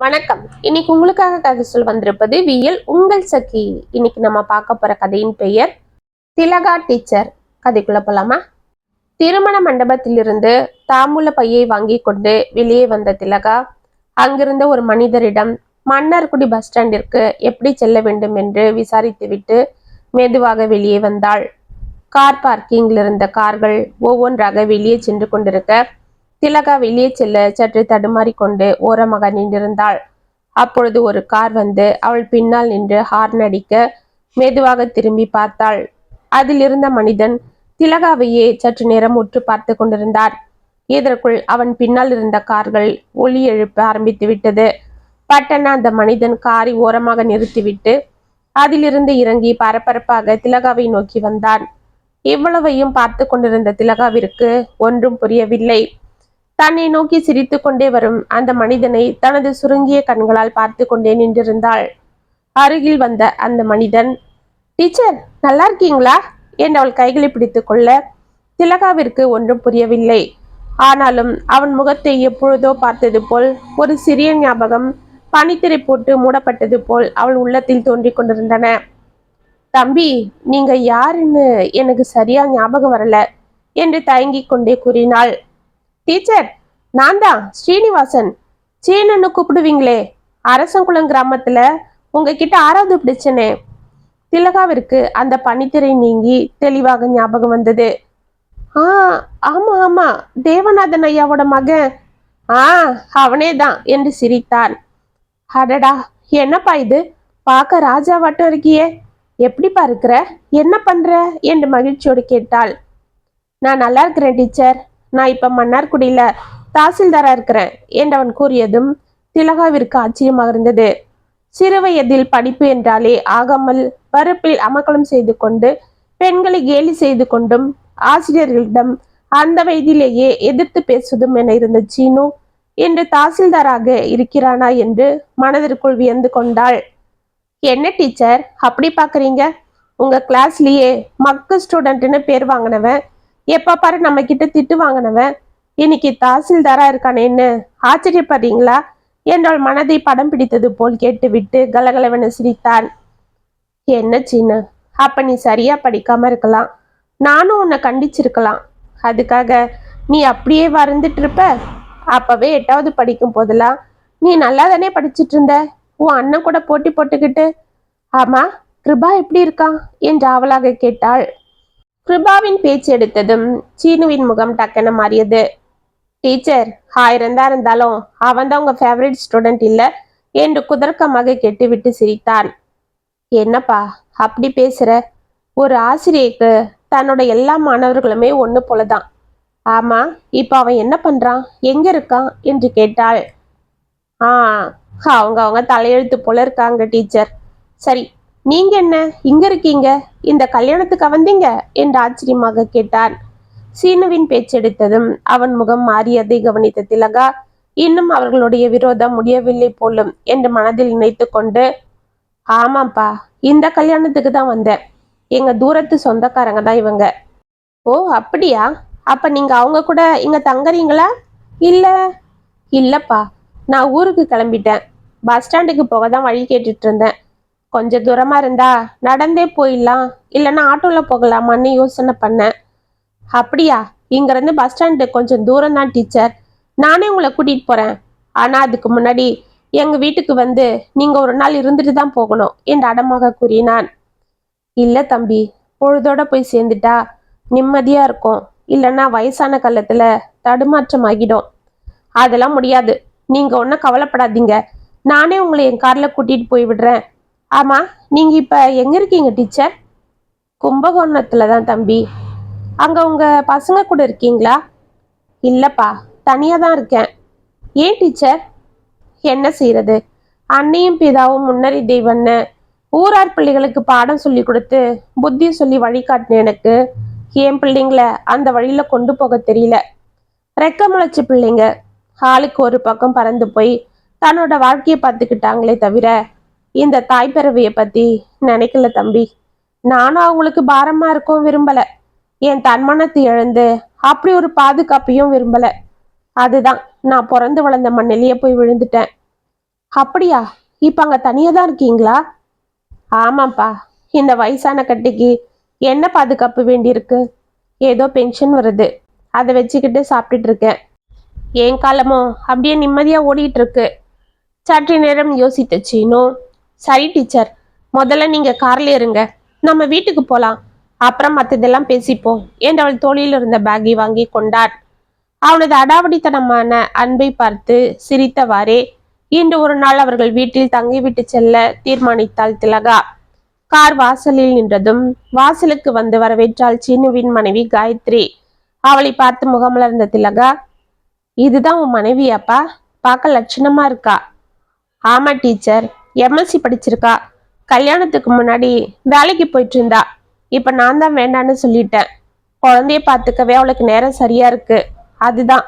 வணக்கம். இன்னைக்கு உங்களுக்காக கதை சொல் வந்திருப்பது வியல் உங்கள் சகி. இன்னைக்கு நம்ம பார்க்க போற கதையின் பெயர் திலகா டீச்சர். கதைக்குள்ள போலாமா? திருமண மண்டபத்திலிருந்து தாம்பூல பையை வாங்கி கொண்டு வெளியே வந்த திலகா அங்கிருந்த ஒரு மனிதரிடம் மன்னார்குடி பஸ் ஸ்டாண்டிற்கு எப்படி செல்ல வேண்டும் என்று விசாரித்துவிட்டு மெதுவாக வெளியே வந்தாள். கார் பார்க்கிங்கில் இருந்த கார்கள் ஒவ்வொன்றாக வெளியே சென்று கொண்டிருக்க திலகா வெளியே செல்ல சற்று தடுமாறிக்கொண்டு ஓரமாக நின்றிருந்தாள். அப்பொழுது ஒரு கார் வந்து அவள் பின்னால் நின்று ஹார்ன் அடிக்க மெதுவாக திரும்பி பார்த்தாள். அதில் இருந்த மனிதன் திலகாவையே சற்று நேரம் உற்று பார்த்து கொண்டிருந்தார். இதற்குள் அவன் பின்னால் இருந்த கார்கள் ஒலி எழுப்ப ஆரம்பித்து விட்டது. பட்டன அந்த மனிதன் காரை ஓரமாக நிறுத்திவிட்டு அதிலிருந்து இறங்கி பரபரப்பாக திலகாவை நோக்கி வந்தான். இவ்வளவையும் பார்த்து கொண்டிருந்த திலகாவிற்கு ஒன்றும் புரியவில்லை. தன்னை நோக்கி சிரித்து கொண்டே வரும் அந்த மனிதனை தனது சுருங்கிய கண்களால் பார்த்து கொண்டே நின்றிருந்தாள். அருகில் வந்த அந்த மனிதன், டீச்சர் நல்லா இருக்கீங்களா என்று அவள் கைகளை பிடித்து கொள்ள திலகாவிற்கு ஒன்றும் புரியவில்லை. ஆனாலும் அவன் முகத்தை எப்பொழுதோ பார்த்தது போல் ஒரு சிறிய ஞாபகம் பனித்திரை போட்டு மூடப்பட்டது போல் அவள் உள்ளத்தில் தோன்றிக் கொண்டிருந்தன. தம்பி, நீங்க யாருன்னு எனக்கு சரியா ஞாபகம் வரல என்று தயங்கிக் கொண்டே கூறினாள். டீச்சர், நான் தான் ஸ்ரீனிவாசன். சீனன்னு கூப்பிடுவீங்களே, அரசங்குளம் கிராமத்துல உங்ககிட்ட 6வது பிடிச்சனே. திலகாவிற்கு அந்த பனித்திரை நீங்கி தெளிவாக ஞாபகம் வந்தது. ஆமா ஆமா, தேவநாதன் ஐயாவோட மகன். அவனே தான் என்று சிரித்தான். அடடா, என்னப்பா இது, பார்க்க ராஜாவாட்டம் இருக்கியே, எப்படிப்பா இருக்கிற, என்ன பண்ற என்று மகிழ்ச்சியோடு கேட்டாள். நான் நல்லா இருக்கிறேன் டீச்சர். நான் இப்ப மன்னார்குடியில தாசில்தாரா இருக்கிறேன் என்று அவன் கூறியதும் திலகாவிற்கு ஆச்சரியமாக இருந்தது. சிறு வயதில் படிப்பு என்றாலே ஆகாமல் பருப்பில் அமக்கலம் செய்து கொண்டு பெண்களை கேலி செய்து கொண்டும் ஆசிரியர்களிடம் அந்த வயதிலேயே எதிர்த்து பேசுவதும் என இருந்த சீனு இன்று தாசில்தாராக இருக்கிறானா என்று மனதிற்குள் வியந்து கொண்டாள். என்ன டீச்சர் அப்படி பாக்குறீங்க? உங்க கிளாஸ்லயே மக்கு ஸ்டூடெண்ட்னு பேர் வாங்கினவன், எப்ப பாரு நம்ம கிட்ட திட்டு வாங்கினவன் இன்னைக்கு தாசில்தாரா இருக்கானேன்னு ஆச்சரியப்படுறீங்களா என்றால் மனதை படம் பிடித்தது போல் கேட்டுவிட்டு கலகலவென சிரித்தான். என்ன சின்ன, அப்ப நீ சரியா படிக்காம இருக்கலாம், நானும் உன்னை கண்டிச்சிருக்கலாம். அதுக்காக நீ அப்படியே வருந்துட்டு இருப்ப? அப்பவே 8வது படிக்கும் போதெல்லாம் நீ நல்லா தானே படிச்சுட்டு இருந்த, உன் அண்ணன் கூட போட்டி போட்டுக்கிட்டு. ஆமா, கிருபா எப்படி இருக்கான் என்று ஆவலாக கேட்டாள். கிருபாவின் பேச்சு எடுத்ததும் சீனுவின் முகம் டக்கென மாறியது. டீச்சர், 1000 தான் இருந்தாலும் அவன் தான் உங்க ஃபேவரட் ஸ்டூடெண்ட் இல்ல என்று குதர்க்கமாக கேட்டுவிட்டு சிரித்தான். என்னப்பா அப்படி பேசுற? ஒரு ஆசிரியருக்கு தன்னோட எல்லா மாணவர்களுமே ஒன்று போலதான். ஆமா, இப்ப அவன் என்ன பண்றான், எங்க இருக்கான் என்று கேட்டாள். அவங்க தலையெழுத்து போல இருக்காங்க டீச்சர். சரி, நீங்க என்ன இங்க இருக்கீங்க, இந்த கல்யாணத்துக்கு வந்தீங்க என்று ஆச்சரியமாக கேட்டான். சீனுவின் பேச்செடுத்ததும் அவன் முகம் மாறியதை கவனித்த திலகா இன்னும் அவர்களுடைய விரோதம் முடியவில்லை போலும் என்று மனதில் நினைத்து கொண்டு, ஆமாப்பா, இந்த கல்யாணத்துக்கு தான் வந்தேன். எங்க தூரத்து சொந்தக்காரங்க தான் இவங்க. ஓ அப்படியா? அப்ப நீங்க அவங்க கூட இங்க தங்குறீங்களா? இல்லப்பா, நான் ஊருக்கு கிளம்பிட்டேன். பஸ் ஸ்டாண்டுக்கு போக தான் வழி கேட்டுட்டு இருந்தேன். கொஞ்சம் தூரமா இருந்தா நடந்தே போயிடலாம், இல்லைன்னா ஆட்டோல போகலாமான்னு யோசனை பண்ணேன். அப்படியா? இங்க இருந்து பஸ் ஸ்டாண்டு கொஞ்சம் தூரம் தான் டீச்சர். நானே உங்களை கூட்டிட்டு போறேன். ஆனா அதுக்கு முன்னாடி எங்க வீட்டுக்கு வந்து நீங்க ஒரு நாள் இருந்துட்டு தான் போகணும் என்று அடமாக கூறினான். இல்ல தம்பி, பொழுதோட போய் சேர்ந்துட்டா நிம்மதியா இருக்கும், இல்லைன்னா வயசான காலத்துல தடுமாற்றம் ஆகிடும். அதெல்லாம் முடியாது, நீங்க ஒன்றும் கவலைப்படாதீங்க. நானே உங்களை என் கார்ல கூட்டிட்டு போய் விடுறேன். ஆமா, நீங்க இப்ப எங்க இருக்கீங்க டீச்சர்? கும்பகோணத்துல தான் தம்பி. அங்க உங்க பசங்க கூட இருக்கீங்களா? இல்லப்பா, தனியா தான் இருக்கேன். ஏன் டீச்சர்? என்ன செய்யறது, அன்னையும் பிதாவும் முன்னறி தெய்வன்னு ஊரார் பிள்ளைகளுக்கு பாடம் சொல்லி கொடுத்து புத்தி சொல்லி வழிகாட்டின எனக்கு என் பிள்ளைங்கள அந்த வழியில கொண்டு போக தெரியல. ரெக்க முளைச்சு பிள்ளைங்க ஆளுக்கு ஒரு பக்கம் பறந்து போய் தன்னோட வாழ்க்கையை பார்த்துக்கிட்டாங்களே தவிர இந்த தாய் பிறவியை பத்தி நினைக்கல தம்பி. நானும் அவங்களுக்கு பாரமா இருக்கவும் விரும்பல, என் தன்மானத்தை இழந்து அப்படி ஒரு பாதுகாப்பையும் விரும்பல. அதுதான் நான் பிறந்து வளர்ந்த மண்ணிலேயே போய் விழுந்துட்டேன். அப்படியா? இப்ப அங்க தனியா தான் இருக்கீங்களா? ஆமாப்பா. இந்த வயசான கட்டிக்கு என்ன பாதுகாப்பு வேண்டியிருக்கு? ஏதோ பென்ஷன் வருது, அதை வச்சுக்கிட்டு சாப்பிட்டுட்டு இருக்கேன். என் காலமும் அப்படியே நிம்மதியா ஓடிட்டு இருக்கு. சற்று நேரம் யோசித்த சீனு, சரி டீச்சர், முதல்ல நீங்க கார்ல இருங்க, நம்ம வீட்டுக்கு போலாம், அப்புறம் மற்றதெல்லாம் பேசிப்போம் என்று அவள் தோளில் இருந்த பேக்கை வாங்கி கொண்டார். அவனது அடாவடித்தனமான அன்பை பார்த்து சிரித்தவாறே இன்று ஒரு நாள் அவர்கள் வீட்டில் தங்கிவிட்டு செல்ல தீர்மானித்தாள் திலகா. கார் வாசலில் நின்றதும் வாசலுக்கு வந்து வரவேற்றாள் சீனுவின் மனைவி காயத்ரி. அவளை பார்த்து முகமலர்ந்த திலகா, இதுதான் உன் மனைவியாப்பா? பார்க்க லட்சணமா இருக்கா. ஆமா டீச்சர், எம்எஸ்சி படிச்சிருக்கா. கல்யாணத்துக்கு முன்னாடி வேலைக்கு போயிட்டு இருந்தா. இப்ப நான் தான் வேண்டான்னு சொல்லிட்டேன். குழந்தைய பார்த்துக்கவே அவளுக்கு நேரம் சரியா இருக்கு. அதுதான்.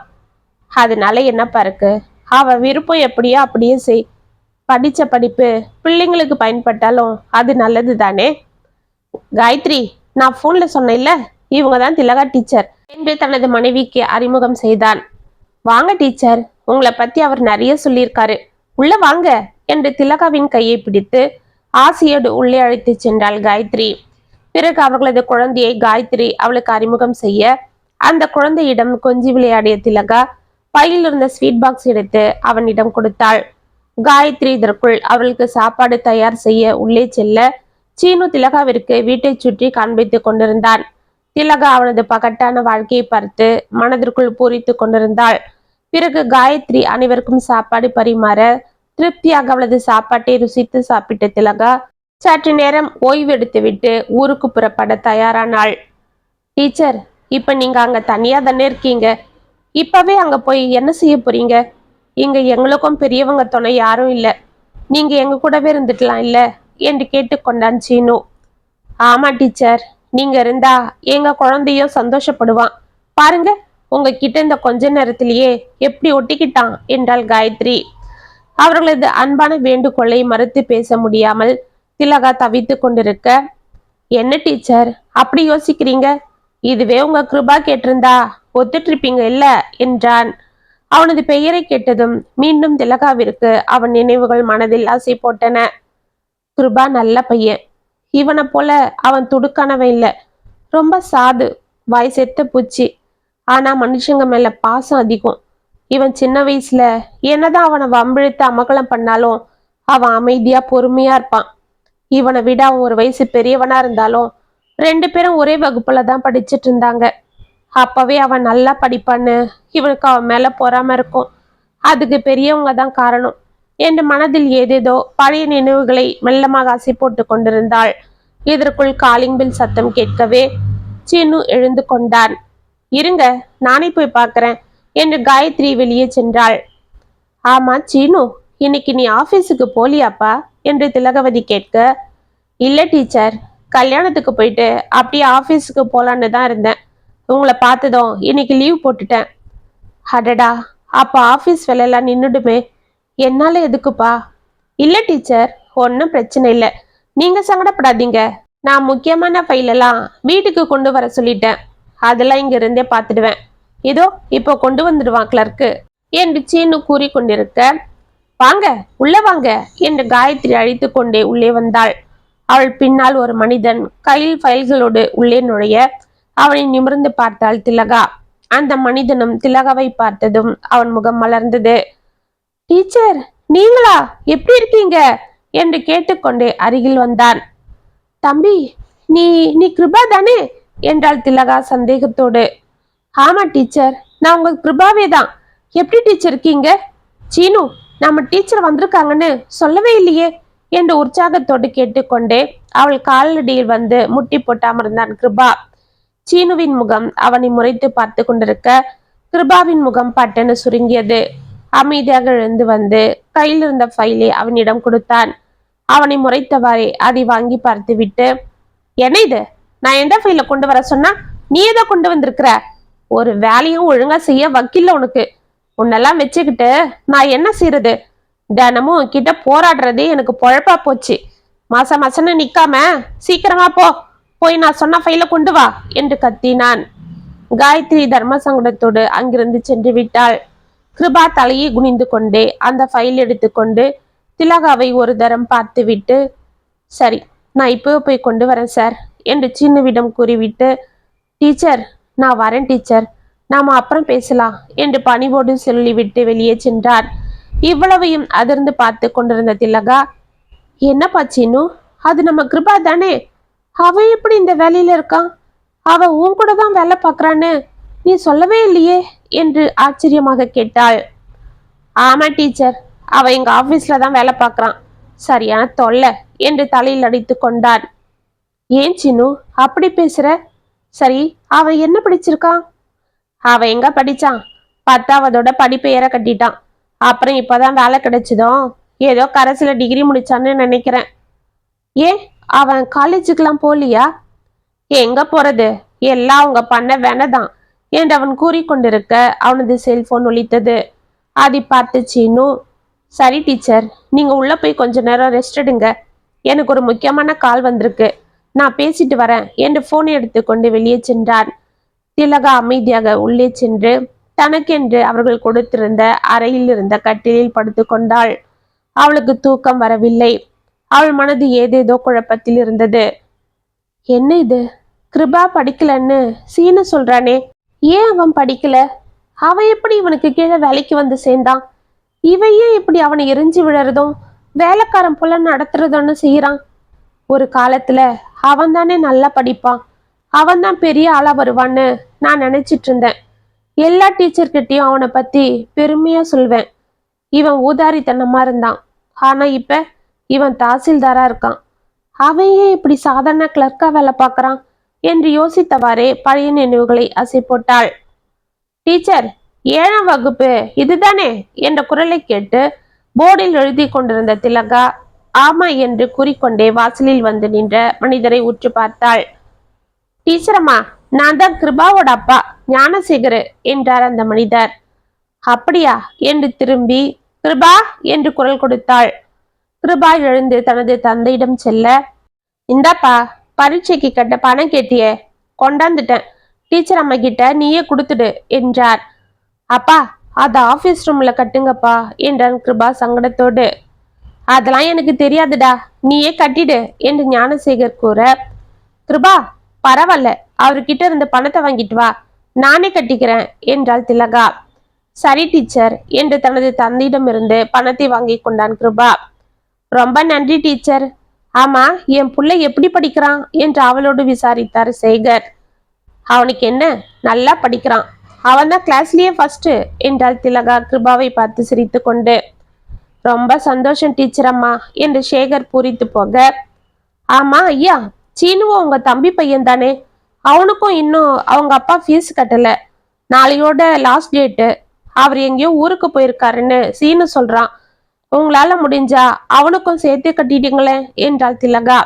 அதனால என்னப்பா இருக்கு, அவ விருப்பம் எப்படியோ அப்படியே செய். படிச்ச படிப்பு பிள்ளைங்களுக்கு பயன்பட்டாலும் அது நல்லது தானே. காயத்ரி, நான் போன்ல சொன்னேன்ல, இவங்க தான் திலகா டீச்சர் என்று தனது மனைவிக்கு அறிமுகம் செய்தான். வாங்க டீச்சர், உங்களை பத்தி அவர் நிறைய சொல்லியிருக்காரு, உள்ள வாங்க என்று திலகாவின் கையை பிடித்து ஆசையோடு உள்ளே அழைத்து சென்றாள் காயத்ரி. பிறகு அவர்களது குழந்தையை காயத்ரி அவளுக்கு அறிமுகம் செய்ய அந்த குழந்தையிடம் கொஞ்சி விளையாடிய திலகா பையில் இருந்த ஸ்வீட் பாக்ஸ் எடுத்து அவனிடம் கொடுத்தாள். காயத்ரி இதற்குள் அவளுக்கு சாப்பாடு தயார் செய்ய உள்ளே செல்ல சீனு திலகாவிற்கு வீட்டை சுற்றி காண்பித்துக் கொண்டிருந்தான். திலகா அவனது பகட்டான வாழ்க்கையை பார்த்து மனதிற்குள் பூரித்து கொண்டிருந்தாள். பிறகு காயத்ரி அனைவருக்கும் சாப்பாடு பரிமாற திருப்தியாக அவளது சாப்பாட்டை ருசித்து சாப்பிட்ட திலகா சற்று நேரம் ஓய்வு எடுத்துவிட்டு ஊருக்கு புறப்பட தயாரானாள். டீச்சர், இப்ப நீங்க அங்க தனியா தானே இருக்கீங்க, இப்பவே அங்க போய் என்ன செய்ய போறீங்க? இங்க எங்களுக்கும் பெரியவங்க துணை யாரும் இல்லை, நீங்க எங்க கூடவே இருந்துக்கலாம் இல்ல என்று கேட்டுக்கொண்டான் சீனு. ஆமா டீச்சர், நீங்க இருந்தா எங்க குழந்தையும் சந்தோஷப்படுவான். பாருங்க, உங்ககிட்ட இந்த கொஞ்ச நேரத்திலேயே எப்படி ஒட்டிக்கிட்டான் என்றாள் காயத்ரி. அவர்களது அன்பான வேண்டுகோளை மறுத்து பேச முடியாமல் திலகா தவித்து கொண்டிருக்க, என்ன டீச்சர் அப்படி யோசிக்கிறீங்க? இதுவே உங்க கிருபா கேட்டிருந்தா ஒத்துட்டு இருப்பீங்க இல்ல என்றான். அவனது பெயரை கேட்டதும் மீண்டும் திலகாவிற்கு அவன் நினைவுகள் மனதில் ஆசை போட்டன. கிருபா நல்ல பையன், இவனை போல அவன் துடுக்கானவன் இல்லை, ரொம்ப சாது, வாய் செத்த பூச்சி. ஆனா மனுஷங்க மேல பாசம் அதிகம். இவன் சின்ன வயசுல என்னதான் அவனை வம்பிழுத்து அமகலம் பண்ணாலும் அவன் அமைதியா பொறுமையா இருப்பான். இவனை விட அவன் ஒரு வயசு பெரியவனா இருந்தாலும் 2 பேரும் ஒரே வகுப்புல தான் படிச்சுட்டு இருந்தாங்க. அப்பவே அவன் நல்லா படிப்பான்னு இவனுக்கு அவன் மேல பொறாம இருக்கும். அதுக்கு பெரியவங்க தான் காரணம் என்று மனதில் ஏதேதோ பழைய நினைவுகளை மெல்லமாக ஆசை போட்டு கொண்டிருந்தாள். இதற்குள் காலிங் பெல் சத்தம் கேட்கவே சீனு எழுந்து கொண்டான். இருங்க, நானே போய் பார்க்கிறேன் என்று காயத்ரி வெளியே சென்றாள். ஆமா சீனு, இன்னைக்கு நீ ஆபீஸுக்கு போலியாப்பா என்று திலகவதி கேட்க, இல்ல டீச்சர், கல்யாணத்துக்கு போயிட்டு அப்படியே ஆபீஸுக்கு போலான்னு தான் இருந்தேன். உங்களை பார்த்ததும் இன்னைக்கு லீவ் போட்டுட்டேன். அடடா, அப்ப ஆபீஸ் வேலையெல்லாம் நின்றுடுமே. என்னால எதுக்குப்பா? இல்ல டீச்சர், ஒன்றும் பிரச்சனை இல்லை, நீங்க சங்கடப்படாதீங்க. நான் முக்கியமான ஃபைலெல்லாம் வீட்டுக்கு கொண்டு வர சொல்லிட்டேன், அதெல்லாம் இங்க இருந்தே பார்த்துடுவேன். இதோ இப்போ கொண்டு வந்துடுவான் கிளர்க்கு என்று சீனு கூறி கொண்டிருக்க, வாங்க உள்ள வாங்க என்று காயத்ரி அழைத்து கொண்டே உள்ளே வந்தாள். அவள் பின்னால் ஒரு மனிதன் கையில் ஃபைல்களோடு உள்ளே நுழைய அவனை நிமிர்ந்து பார்த்தாள் திலகா. அந்த மனிதனும் திலகாவை பார்த்ததும் அவன் முகம் மலர்ந்தது. டீச்சர், நீங்களா? எப்படி இருக்கீங்க என்று கேட்டுக்கொண்டே அருகில் வந்தான். தம்பி, நீ நீ கிருபா தானே என்றாள் திலகா சந்தேகத்தோடு. ஆமா டீச்சர், நான் உங்க கிருபாவே தான். எப்படி டீச்சர் இருக்கீங்க? சீனு, நம்ம டீச்சர் வந்திருக்காங்கன்னு சொல்லவே இல்லையே என்று உற்சாகத்தோடு கேட்டுக்கொண்டே அவள் காலடியில் வந்து முட்டி போட்டு அமர்ந்தான் கிருபா. சீனுவின் முகம் அவனை முறைத்து பார்த்து கொண்டிருக்க கிருபாவின் முகம் பட்டென சுருங்கியது. அமைதியாக எழுந்து வந்து கையில் இருந்த ஃபைலை அவனிடம் கொடுத்தான். அவனை முறைத்தவாறே அதை வாங்கி பார்த்து விட்டு, என்ன இது? நான் எந்த ஃபைல கொண்டு வர சொன்னா நீ ஏதோ கொண்டு வந்திருக்கிற? ஒரு வேலையும் ஒழுங்கா செய்ய வக்கில்ல உனக்கு. உன்னெல்லாம் வச்சுக்கிட்டு நான் என்ன செய்யறது? தினமும் கிட்ட போராடுறதே எனக்கு பொழப்பா போச்சு. மாசன்னு நிக்காம சீக்கிரமா போய் நான் சொன்ன ஃபைல கொண்டு வா என்று கத்தினான். காயத்ரி தர்ம சங்கடத்தோடு அங்கிருந்து சென்று விட்டாள். கிருபா தலையை குனிந்து கொண்டே அந்த ஃபைல் எடுத்துக்கொண்டு திலகாவை ஒரு தரம் பார்த்துவிட்டு, சரி நான் இப்போ போய் கொண்டு வரேன் சார் என்று சின்னுவிடம் கூறிவிட்டு, டீச்சர் நான் வரேன் டீச்சர், நாம அப்புறம் பேசலாம் என்று பணிவோடு சொல்லிவிட்டு வெளியே சென்றார். இவ்வளவையும் அதிர்ந்து பார்த்து கொண்டிருந்த திலகா, என்னப்பா சின்னு, அது நம்ம கிருபா தானே, அவ எப்படி இந்த வேலையில இருக்கான், அவ உன் கூட தான் வேலை பார்க்கறான்னு நீ சொல்லவே இல்லையே என்று ஆச்சரியமாக கேட்டாள். ஆமா டீச்சர், அவ எங்க ஆபீஸ்ல தான் வேலை பார்க்கறான், சரியான தொல்லை என்று தலையில் அடித்து கொண்டான். ஏன் சின்னு அப்படி பேசுற? சரி அவன் என்ன படிச்சிருக்கான்? அவன் எங்க படிச்சான், 10வதோட படிப்பை ஏற கட்டிட்டான். அப்புறம் இப்பதான் வேலை கிடைச்சதும் ஏதோ கரசில டிகிரி முடிச்சான்னு நினைக்கிறேன். ஏன் அவன் காலேஜுக்கெல்லாம் போலியா? எங்க போறது, எல்லாம் அவங்க பண்ண வேணதான் என்று அவன் கூறிக்கொண்டிருக்க அவனது செல்போன் ஒலித்தது. அதை பார்த்து சீனு, சரி டீச்சர், நீங்க உள்ள போய் கொஞ்ச நேரம் ரெஸ்ட் எடுங்க, எனக்கு ஒரு முக்கியமான கால் வந்திருக்கு, நான் பேசிட்டு வரேன் என்று போனை எடுத்துக்கொண்டு வெளியே சென்றான். திலகா அமைதியாக உள்ளே சென்று தனக்கென்று அவர்கள் கொடுத்திருந்த அறையில் இருந்த கட்டிலில் படுத்து கொண்டாள். அவளுக்கு தூக்கம் வரவில்லை. அவள் மனது ஏதேதோ குழப்பத்தில் இருந்தது. என்ன இது, கிருபா படிக்கலன்னு சீனு சொல்றானே, ஏன் அவன் படிக்கல? அவன் எப்படி இவனுக்கு கீழே வேலைக்கு வந்து சேர்ந்தான்? இவன் ஏன் இப்படி அவனை எரிஞ்சு விழறதும் வேலைக்காரன் போல நடத்துறதுன்னு செய்யறான்? ஒரு காலத்துல அவன் தானே நல்லா படிப்பான், அவன் தான் பெரிய ஆளா வருவான்னு நான் நினைச்சிட்டு இருந்தேன். எல்லா டீச்சர்கிட்டையும் அவனை பத்தி பெருமையா சொல்வேன். இவன் ஊதாரித்தனமா இருந்தான், ஆனா இப்ப இவன் தாசில்தாரா இருக்கான். அவன் ஏன் இப்படி சாதாரண கிளர்க்கா வேலை பார்க்கறான் என்று யோசித்தவாறே பழைய நினைவுகளை அசை போட்டாள். டீச்சர், 7ஆம் வகுப்பு இதுதானே என்ற குரலை கேட்டு போர்டில் எழுதி கொண்டிருந்த திலகா ஆமா என்று கூறிக்கொண்டே வாசலில் வந்து நின்ற மனிதரை உற்று பார்த்தாள். டீச்சரம்மா, நான் தான் கிருபாவோட அப்பா ஞானசேகர் என்றார் அந்த மனிதர். அப்படியா என்று திரும்பி கிருபா என்று குரல் கொடுத்தாள். கிருபா எழுந்து தனது தந்தையிடம் செல்ல, இந்தாப்பா பரீட்சைக்கு கட்ட பணம் கேட்டியே, கொண்டாந்துட்டேன், டீச்சர் அம்மா கிட்ட நீயே கொடுத்துடு என்றார். அப்பா அது ஆபீஸ் ரூம்ல கட்டுங்கப்பா என்றான் கிருபா சங்கடத்தோடு. அதெல்லாம் எனக்கு தெரியாதுடா, நீயே கட்டிடு என்று ஞானசேகர் கூற, கிருபா பரவாயில்ல, அவர்கிட்ட இருந்து பணத்தை வாங்கிட்டு வா, நானே கட்டிக்கிறேன் என்றாள் திலகா. சரி டீச்சர் என்று தனது தந்தையிடமிருந்து பணத்தை வாங்கி கொண்டான் கிருபா. ரொம்ப நன்றி டீச்சர். ஆமா, என் புள்ள எப்படி படிக்கிறான் என்று அவளோடு விசாரித்தார் சேகர். அவனுக்கு என்ன, நல்லா படிக்கிறான், அவன் தான் கிளாஸ்லயே ஃபர்ஸ்ட் என்றாள் திலகா கிருபாவை பார்த்து சிரித்து கொண்டு. ரொம்ப சந்தோஷம் டீச்சர் அம்மா என்று சேகர் பூரித்து போக, ஆமா ஐயா, சீனுவும் உங்க தம்பி பையன் தானே, அவனுக்கும் இன்னும் அவங்க அப்பா ஃபீஸ் கட்டல, நாளையோட லாஸ்ட் டேட்டு, அவர் எங்கேயோ ஊருக்கு போயிருக்காருன்னு சீனு சொல்றான், உங்களால முடிஞ்சா அவனுக்கும் சேர்த்து கட்டிட்டீங்களே என்றாள் திலகா.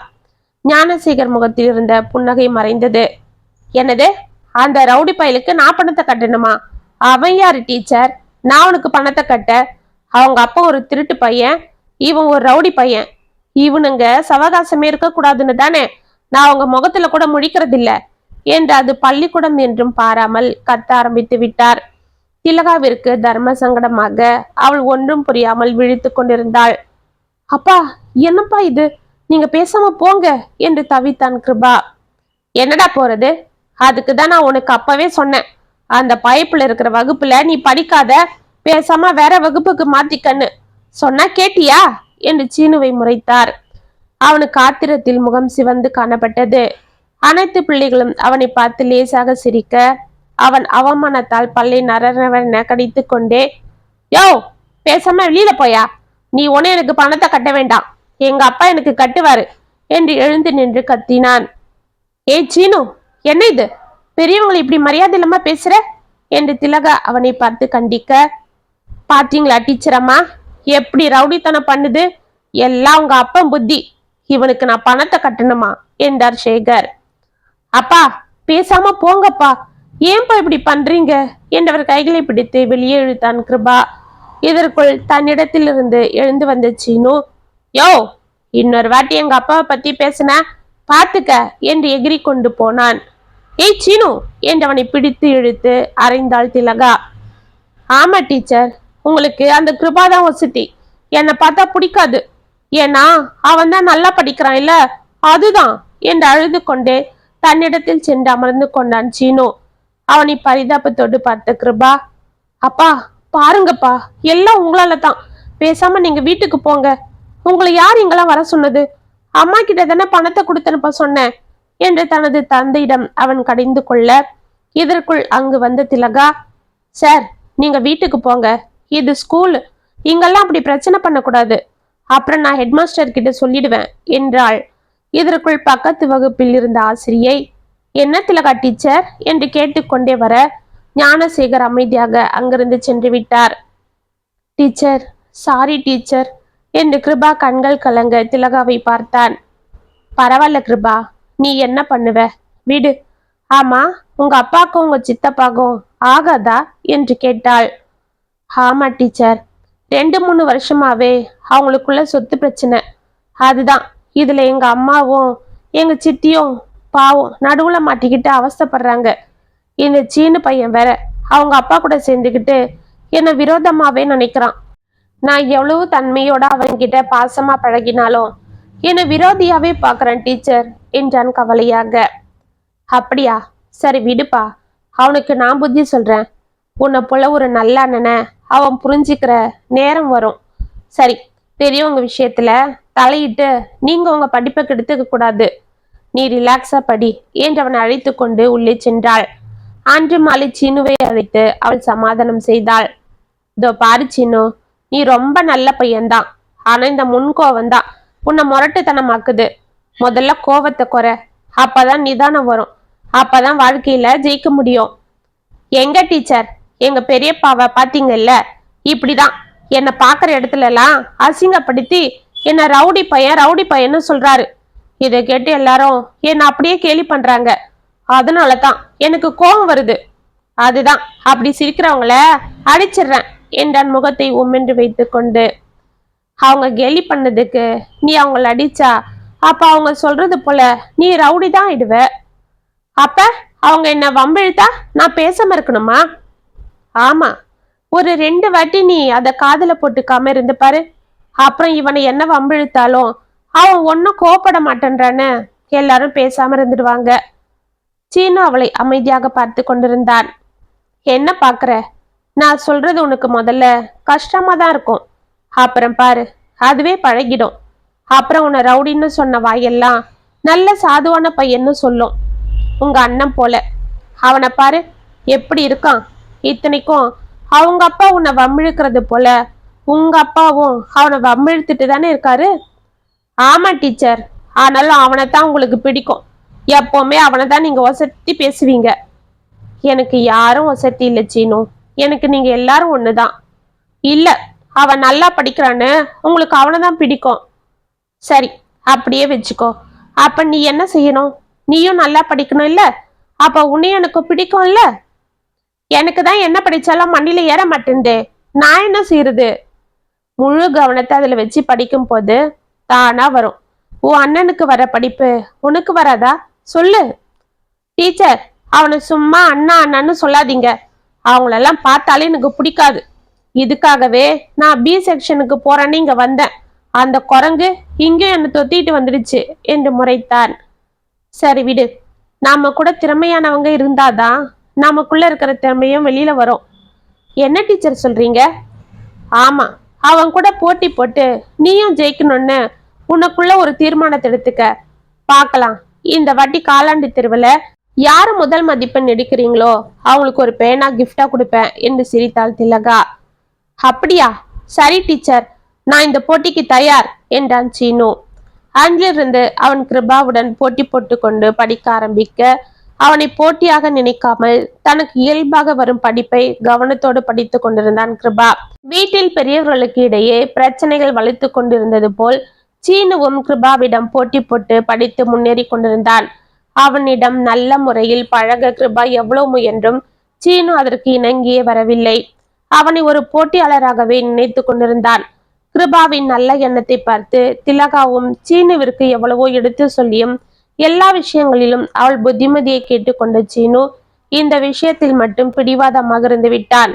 ஞானசேகர் முகத்தில் இருந்த புன்னகை மறைந்தது. என்னது, அந்த ரவுடி பயலுக்கு நான் பணத்தை கட்டணுமா? அவன் யாரு டீச்சர், நான் உனக்கு பணத்தை கட்ட? அவங்க அப்பா ஒரு திருட்டு பையன், இவன் ஒரு ரவுடி பையன், இவனுங்க சவகாசமே இருக்க கூடாதுன்னு தானே நான் அவங்க முகத்துல கூட முழிக்கிறது இல்ல என்று அது பள்ளிக்கூடம் என்றும் பாராமல் கத்த ஆரம்பித்து விட்டார். திலகாவிற்கு தர்ம சங்கடமாக அவள் ஒன்றும் புரியாமல் விழித்து கொண்டிருந்தாள். அப்பா என்னப்பா இது, நீங்க பேசாம போங்க என்று தவித்தான் கிருபா. என்னடா போறது, அதுக்கு தான் நான் உனக்கு அப்பவே சொன்னேன், அந்த பைப்புல இருக்கிற வகுப்புல நீ படிக்காத, பேசாம வேற வகுப்புக்கு மாத்திக்கன்னு சொன்னா கேட்டியா என்று சீனுவை முறைத்தார். அவனுக்கு ஆத்திரத்தில் முகம் சிவந்து காணப்பட்டது. அனைத்து பிள்ளைகளும் அவனை பார்த்து லேசாக சிரிக்க அவன் அவமானத்தால் பல்லை நரநவன கடித்து கொண்டே, யோ பேசாம வெளியில போயா, நீ உன எனக்கு பணத்தை கட்ட வேண்டாம், எங்க அப்பா எனக்கு கட்டுவாரு என்று எழுந்து நின்று கத்தினான். ஏய் சீனு, என்ன இது, பெரியவங்களை இப்படி மரியாதை இல்லாம பேசுற என்று திலகா அவனை பார்த்து கண்டிக்க, பாத்தீங்களா டீச்சர் அம்மா எப்படி ரவுடித்தனம் பண்ணுது, எல்லாம் உங்க அப்பன் புத்தி, இவனுக்கு நான் பணத்தை கட்டணுமா என்றார் சேகர். அப்பா பேசாம போங்கப்பா, ஏன்பா இப்படி பண்றீங்க என்றவர் கைகளை பிடித்து வெளியே இழுத்தான் கிருபா. இதற்குள் தன்னிடத்திலிருந்து எழுந்து வந்த சீனு, யோ இன்னொரு வாட்டி எங்க அப்பாவை பத்தி பேசின பாத்துக்க என்று எகிரி கொண்டு போனான். ஏய் சீனு என்றவனை பிடித்து இழுத்து அறைந்தாள் திலகா. ஆமா டீச்சர், உங்களுக்கு அந்த கிருபா தான் வசதி, என்னை பார்த்தா பிடிக்காது. ஏன்னா அவன் தான் நல்லா படிக்கிறான் இல்ல, அதுதான் என்று அழுது கொண்டே தன்னிடத்தில் சென்று அமர்ந்து கொண்டான் சீனு. அவனை பரிதாபத்தோடு பார்த்த கிருபா, அப்பா பாருங்கப்பா, எல்லாம் உங்களால தான். பேசாம நீங்க வீட்டுக்கு போங்க. உங்களை யார் இங்கெல்லாம் வர சொன்னது? அம்மா கிட்ட தானே பணத்தை கொடுத்தனுப்ப சொன்னேன் என்று தனது தந்தையிடம் அவன் கடிந்து கொள்ள, இதற்குள் அங்கு வந்த திலகா, சார் நீங்க வீட்டுக்கு போங்க, இது ஸ்கூல், இங்கெல்லாம் அப்படி பிரச்சனை பண்ணக்கூடாது, அப்புறம் நான் ஹெட்மாஸ்டர் கிட்ட சொல்லிடுவேன் என்றாள். இதற்குள் பக்கத்து வகுப்பில் இருந்த ஆசிரியை, என்ன திலகா டீச்சர் என்று கேட்டுக்கொண்டே வர ஞானசேகர் அமைதியாக அங்கிருந்து சென்று விட்டார். டீச்சர், சாரி டீச்சர் என்று கிருபா கண்கள் கலங்க திலகாவை பார்த்தான். பரவாயில்ல கிருபா, நீ என்ன பண்ணுவ, விடு. ஆமா, உங்க அப்பாக்கும் உங்க சித்தப்பாக்கும் ஆகாதா என்று கேட்டாள். ஆமா டீச்சர், 2-3 வருஷமாவே அவங்களுக்குள்ள சொத்து பிரச்சனை. அதுதான் இதுல எங்க அம்மாவும் எங்க சித்தியும் பாவம் நடுவுல மாட்டிக்கிட்டு அவஸ்தைப்படுறாங்க. இந்த சீனு பையன் வேற அவங்க அப்பா கூட சேர்ந்துக்கிட்டு என்னை விரோதமாவே நினைக்கிறான். நான் எவ்வளவு தன்மையோட அவன்கிட்ட பாசமா பழகினாலும் என்னை விரோதியாவே பாக்குறேன் டீச்சர் என்றான் கவலையாக. அப்படியா, சரி விடுப்பா, அவனுக்கு நான் புத்தி சொல்றேன். உன்னை போல ஒரு நல்ல அண்ணனை அவன் புரிஞ்சுக்கிற நேரம் வரும். சரி, பெரியவங்க விஷயத்துல தலையிட்டு நீங்க உங்க படிப்பை கெடுத்துக்க கூடாது. நீ ரிலாக்ஸா படி என்று அவனை அழைத்து கொண்டு உள்ளே சென்றாள். அன்று மாலை சீனுவை அழைத்து அவள் சமாதானம் செய்தாள். இதோ பாரு சீனு, நீ ரொம்ப நல்ல பையன்தான். ஆனா இந்த முன்கோவம் தான் உன்னை முரட்டுத்தனமாக்குது. முதல்ல கோவத்தை குறை, அப்பதான் நிதானம் வரும். அப்பதான் வாழ்க்கையில ஜெயிக்க முடியும். எங்க டீச்சர், எங்க பெரியப்பாவை பாத்தீங்கல்ல, இப்படிதான் என்னை பாக்குற இடத்துல எல்லாம் அசிங்கப்படுத்தி என்ன ரவுடி பையன்னு சொல்றாரு. இதை கேட்டு எல்லாரும் என்ன அப்படியே கேலி பண்றாங்க. அதனாலதான் எனக்கு கோபம் வருது. அதுதான் அப்படி சிரிக்கிறவங்கள அடிச்சிடுறேன் என்றான் முகத்தை உம்மென்று வைத்து கொண்டு. அவங்க கேலி பண்ணதுக்கு நீ அவங்கள அடிச்சா அப்ப அவங்க சொல்றது போல நீ ரவுடி தான் ஆயிடுவ. அப்ப அவங்க என்ன வம்பிழுத்தா நான் பேசாம இருக்கணுமா? ஆமா, ஒரு 2 வாட்டி நீ அத காதுல போட்டுக்காம இருந்து பாரு. அப்புறம் இவனை என்ன வம்பிழுத்தாலும் அவன் ஒன்னும் கோபப்பட மாட்டேன்றான்னு எல்லாரும் பேசாம இருந்துடுவாங்க. சீனு அவளை அமைதியாக பார்த்து கொண்டிருந்தான். என்ன பாக்குற, நான் சொல்றது உனக்கு முதல்ல கஷ்டமா தான் இருக்கும். அப்புறம் பாரு, அதுவே பழகிடும். அப்புறம் உன்னை ரவுடின்னு சொன்ன வாயெல்லாம் நல்ல சாதுவான பையன்னு சொல்லும். உங்க அண்ணன் போல. அவனை பாரு எப்படி இருக்கான். இத்தனைக்கும் அவங்க அப்பா உன்னை வம்பிழுக்கிறது போல உங்க அப்பாவும் அவனை வம்பிழுத்துட்டு தானே இருக்காரு. ஆமா டீச்சர், ஆனாலும் அவனைத்தான் உங்களுக்கு பிடிக்கும். எப்பவுமே அவனை தான் நீங்க ஒசத்தி பேசுவீங்க. எனக்கு யாரும் ஒசத்தி இல்லை சீனு, எனக்கு நீங்க எல்லாரும் ஒண்ணுதான். இல்ல, அவன் நல்லா படிக்கிறான்னு உங்களுக்கு அவனை தான் பிடிக்கும். சரி, அப்படியே வச்சுக்கோ. அப்ப நீ என்ன செய்யணும்? நீயும் நல்லா படிக்கணும் இல்ல, அப்ப உன்னையும் எனக்கு பிடிக்கும் இல்ல. எனக்கு தான் என்ன படிச்சாலும் மண்டியில ஏற மாட்டேன்தே, நான் என்ன செய்யறது? முழு கவனத்தை அதுல வச்சு படிக்கும் போது தானா வரும். உன் அண்ணனுக்கு வர படிப்பு உனக்கு வராதா சொல்லு. டீச்சர், அவனை சும்மா அண்ணா அண்ணான்னு சொல்லாதீங்க. அவங்களெல்லாம் பார்த்தாலே எனக்கு பிடிக்காது. இதுக்காகவே நான் பி செக்ஷனுக்கு போறேன்னு இங்க வந்தேன். அந்த குரங்கு இங்கேயும் என்னை தொத்திட்டு வந்துடுச்சு என்று முறைத்தான். சரி விடு, நாம கூட திறமையானவங்க இருந்தாதான் நமக்குள்ள இருக்கிற திறமையும் வெளியில வரும். என்ன டீச்சர் சொல்றீங்க? ஆமா, அவன் கூட போட்டி போட்டு நீயும் ஜெயிக்கணும்னு உனக்குள்ள ஒரு தீர்மானத்தை எடுத்துக்க. பார்க்கலாம், இந்த வாட்டி காலாண்டு தெருவுல யாரு முதல் மதிப்பெண் எடுக்கிறீங்களோ அவங்களுக்கு ஒரு பேனா கிஃப்டா கொடுப்பேன் என்று சிரித்தாள் திலகா. அப்படியா, சரி டீச்சர், நான் இந்த போட்டிக்கு தயார் என்றான் சீனு. அன்றிலிருந்து அவன் கிருபாவுடன் போட்டி போட்டு கொண்டு படிக்க ஆரம்பிக்க அவனை போட்டியாக நினைக்காமல் தனக்கு இயல்பாக வரும் படிப்பை கவனத்தோடு படித்து கொண்டிருந்தான் கிருபா. வீட்டில் பெரியவர்களுக்கு இடையே பிரச்சனைகள் வலுத்து கொண்டிருந்தது போல் சீனுவும் கிருபாவிடம் போட்டி போட்டு படித்து முன்னேறி கொண்டிருந்தான். அவனிடம் நல்ல முறையில் பழக கிருபா எவ்வளவு முயன்றும் சீனு அதற்கு இணங்கியே வரவில்லை. அவனை ஒரு போட்டியாளராகவே நினைத்து கொண்டிருந்தான். கிருபாவின் நல்ல எண்ணத்தை பார்த்து திலகாவும் சீனுவிற்கு எவ்வளவோ எடுத்து சொல்லியும் எல்லா விஷயங்களிலும் அவள் புத்திமதியை கேட்டுக்கொண்ட சீனு இந்த விஷயத்தில் மட்டும் பிடிவாதமாக இருந்து விட்டான்.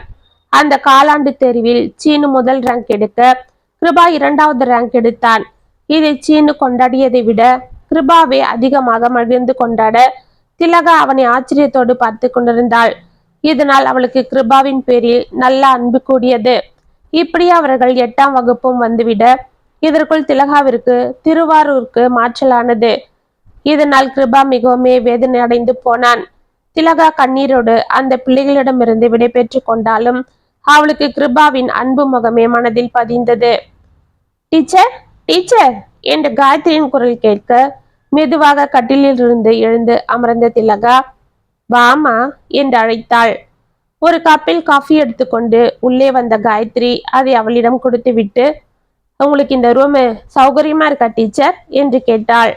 அந்த காலாண்டு தேர்வில் சீனு முதல் ரேங்க் எடுக்க கிருபா 2வது ரேங்க் எடுத்தான். இதை சீனு கொண்டாடியதை விட கிருபாவை அதிகமாக மகிழ்ந்து கொண்டாட திலகா அவனை ஆச்சரியத்தோடு பார்த்து கொண்டிருந்தாள். இதனால் அவளுக்கு கிருபாவின் பேரில் நல்ல அன்பு கூடியது. இப்படி அவர்கள் 8ஆம் வகுப்பும் வந்துவிட இதற்குள் திலகாவிற்கு திருவாரூருக்கு மாற்றலானது. இதனால் கிருபா மிகவும் வேதனை அடைந்து போனான். திலகா கண்ணீரோடு அந்த பிள்ளைகளிடமிருந்து விடை பெற்று கொண்டாலும் அவளுக்கு கிருபாவின் அன்பு முகமே மனதில் பதிந்தது. டீச்சர், டீச்சர் என்று காயத்ரியின் குரல் கேட்க மெதுவாக கட்டிலில் இருந்து எழுந்து அமர்ந்த திலகா, வாமா என்று அழைத்தாள். ஒரு கப்பில் காஃபி எடுத்துக்கொண்டு உள்ளே வந்த காயத்ரி அதை அவளிடம் கொடுத்து விட்டு, உங்களுக்கு இந்த ரூமு சௌகரியமா இருக்கா டீச்சர் என்று கேட்டாள்.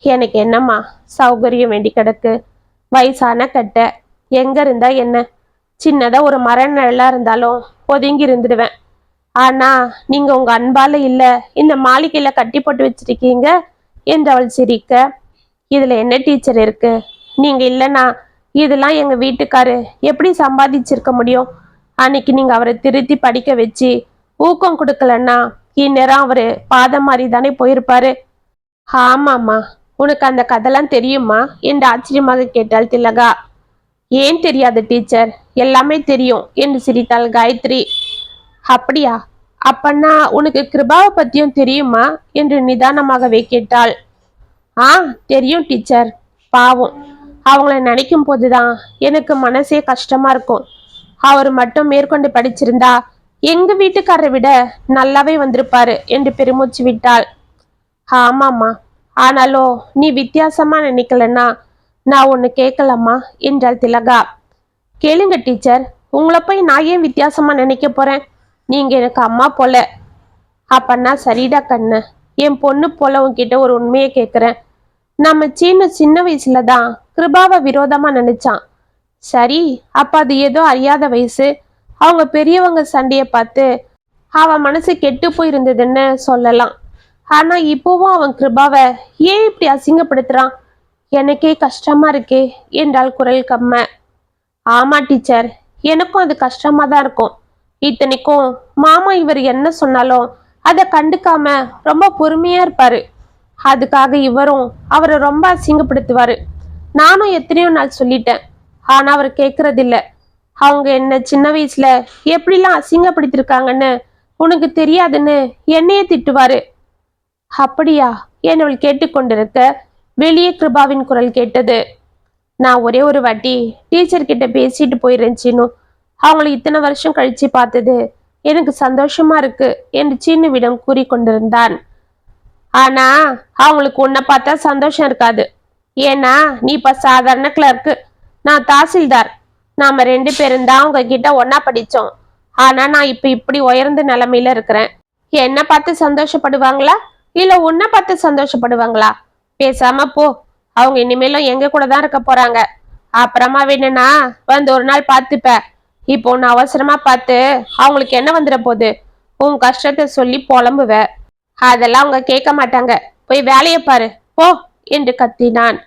எனக்கு என்னம்மா சௌகரியம் வேண்டி கிடக்கு, வயசான கட்ட, எங்க இருந்தா என்ன, சின்னதா ஒரு மர நிழலா இருந்தாலும் ஒதுங்கி இருந்துடுவேன். ஆனா நீங்க உங்க அன்பால இல்ல இந்த மாளிகையில கட்டி போட்டு வச்சிருக்கீங்க என்று அவள் சிரிக்க, இதுல என்ன டீச்சர் இருக்கு, நீங்க இல்லைன்னா இதெல்லாம் எங்க வீட்டுக்காரு எப்படி சம்பாதிச்சிருக்க முடியும். அன்னைக்கு நீங்க அவரை திருத்தி படிக்க வச்சு ஊக்கம் கொடுக்கலன்னா இந்நேரம் அவரு பாதம் மாதிரி தானே போயிருப்பாரு. ஆமாம்மா, உனக்கு அந்த கதைலாம் தெரியுமா என்று ஆச்சரியமாக கேட்டாள் திலகா. ஏன் தெரியாது டீச்சர், எல்லாமே தெரியும் என்று சிரித்தாள் காயத்ரி. அப்படியா, அப்பன்னா உனக்கு கிருபாவை பத்தியும் தெரியுமா என்று நிதானமாகவே கேட்டாள். ஆ, தெரியும் டீச்சர். பாவம், அவங்கள நினைக்கும் போதுதான் எனக்கு மனசே கஷ்டமா இருக்கும். அவர் மட்டும் மேற்கொண்டு படிச்சிருந்தா எங்க வீட்டுக்காரரை விட நல்லாவே வந்திருப்பாரு என்று பெருமூச்சு விட்டாள். ஆமாம்மா, ஆனாலும் நீ வித்தியாசமா நினைக்கலன்னா நான் ஒன்னு கேட்கலாமா என்றாள் திலகா. கேளுங்க டீச்சர், உங்களை போய் நான் ஏன் வித்தியாசமா நினைக்க போறேன், நீங்க எனக்கு அம்மா போல. அப்பன்னா சரிடா கண்ணு, என் பொண்ணு போல உன்கிட்ட ஒரு உண்மையை கேட்குறேன். நம்ம சின்ன வயசுல தான் கிருபாவை விரோதமா நினைச்சான். சரி, அப்ப அது ஏதோ அறியாத வயசு, அவங்க பெரியவங்க சண்டையை பார்த்து அவன் மனசு கெட்டு போயிருந்ததுன்னு சொல்லலாம். ஆனா இப்போவும் அவன் கிருபாவை ஏன் இப்படி அசிங்கப்படுத்துறான், எனக்கே கஷ்டமா இருக்கே என்றாள் குரல் கம்ம. ஆமா டீச்சர், எனக்கும் அது கஷ்டமா தான் இருக்கும். இத்தனைக்கும் மாமா இவர் என்ன சொன்னாலும் அதை கண்டுக்காம ரொம்ப பொறுமையா இருப்பாரு. அதுக்காக இவரும் அவரை ரொம்ப அசிங்கப்படுத்துவாரு. நானும் எத்தனையோ நாள் சொல்லிட்டேன், ஆனா அவர் கேட்கறதில்ல. அவங்க என்ன சின்ன வயசுல எப்படிலாம் அசிங்கப்படுத்திருக்காங்கன்னு உனக்கு தெரியாதுன்னு என்னையே திட்டுவாரு. அப்படியா என்னவள் கேட்டுக்கொண்டிருக்க வெளியே கிருபாவின் குரல் கேட்டது. நான் ஒரே ஒரு வாட்டி டீச்சர் கிட்ட பேசிட்டு போயிடுறேன் சீனு, அவங்கள இத்தனை வருஷம் கழிச்சு பார்த்தது எனக்கு சந்தோஷமா இருக்கு என்று சீனுவிடம் கூறிக்கொண்டிருந்தான். ஆனா அவங்களுக்கு உன்னை பார்த்தா சந்தோஷம் இருக்காது. ஏன்னா நீ இப்ப சாதாரண கிளர்க்கு, நான் தாசில்தார். நாம 2 பேரும் தான் உங்ககிட்ட ஒன்னா படிச்சோம். ஆனா நான் இப்ப இப்படி உயர்ந்த நிலைமையில இருக்கிறேன். என்ன பார்த்து சந்தோஷப்படுவாங்களா இல்ல உன்னை பார்த்து சந்தோஷப்படுவாங்களா? பேசாம போ, அவங்க இனிமேலும் எங்க கூட தான் இருக்க போறாங்க. அப்புறமா வேணும்னா வந்து ஒரு நாள் பார்த்துப்ப. இப்போ உன்னை அவசரமா பார்த்து அவங்களுக்கு என்ன வந்துட போகுது, உன் கஷ்டத்தை சொல்லி புலம்புவ. அதெல்லாம் அவங்க கேட்க மாட்டாங்க, போய் வேலையை பாரு போ என்று கத்தினான்.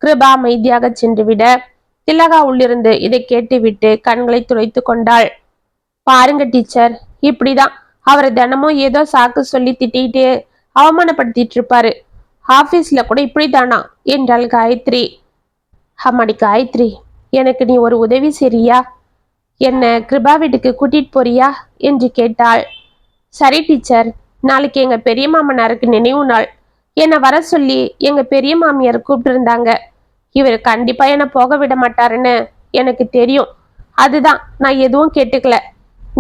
கிருபா அமைதியாக சென்று விட திலகா உள்ளிருந்து இதை கேட்டுவிட்டு கண்களை துடைத்து கொண்டாள். பாருங்க டீச்சர், இப்படிதான் அவரை தினமும் ஏதோ சாக்கு சொல்லி திட்டிகிட்டே அவமானப்படுத்திட்டு இருப்பாரு. ஆபீஸ்ல கூட இப்படிதானா என்றாள் காயத்ரி. அம்மாடி காயத்ரி, எனக்கு நீ ஒரு உதவி செய்றியா, என்ன கிருபா வீட்டுக்கு கூட்டிட்டு போறியா என்று கேட்டாள். சரி டீச்சர், நாளைக்கு எங்க பெரிய மாமனாருக்கு நினைவு நாள், என்னை வர சொல்லி எங்க பெரிய மாமியார் கூப்பிட்டு இருந்தாங்க. இவர் கண்டிப்பா என்னை போக விட மாட்டாருன்னு எனக்கு தெரியும். அதுதான் நான் எதுவும் கேட்டுக்கல.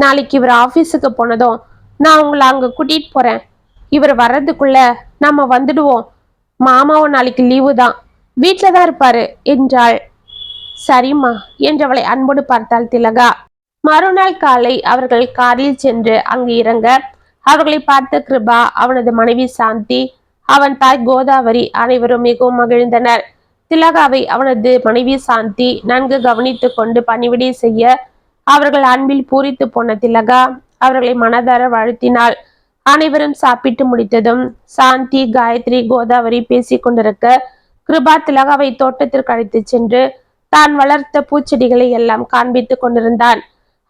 நாளைக்கு இவர் ஆபீஸுக்கு போனதும் நான் உங்களை அங்க கூட்டிட்டு போறேன். இவர் வர்றதுக்குள்ள நம்ம வந்துடுவோம். மாமாவும் நாளைக்கு லீவு தான், வீட்டுல தான் இருப்பாரு என்றாள். சரிம்மா என்றவளை அன்போடு பார்த்தாள் திலகா. மறுநாள் காலை அவர்கள் காரில் சென்று அங்கு இறங்க அவர்களை பார்த்த கிருபா, அவனது மனைவி சாந்தி, அவன் தாய் கோதாவரி அனைவரும் மிகவும் மகிழ்ந்தனர். திலகாவை அவனது மனைவி சாந்தி நன்கு கவனித்து கொண்டு பணிவிடை செய்ய அவர்கள் அன்பில் பூரித்து போன திலகா அவர்களை மனதார வாழ்த்தினாள். அனைவரும் சாப்பிட்டு முடித்ததும் சாந்தி, காயத்ரி, கோதாவரி பேசிக் கொண்டிருக்க கிருபா திலகாவை தோட்டத்திற்கு அழைத்து சென்று தான் வளர்த்த பூச்செடிகளை எல்லாம் காண்பித்து கொண்டிருந்தான்.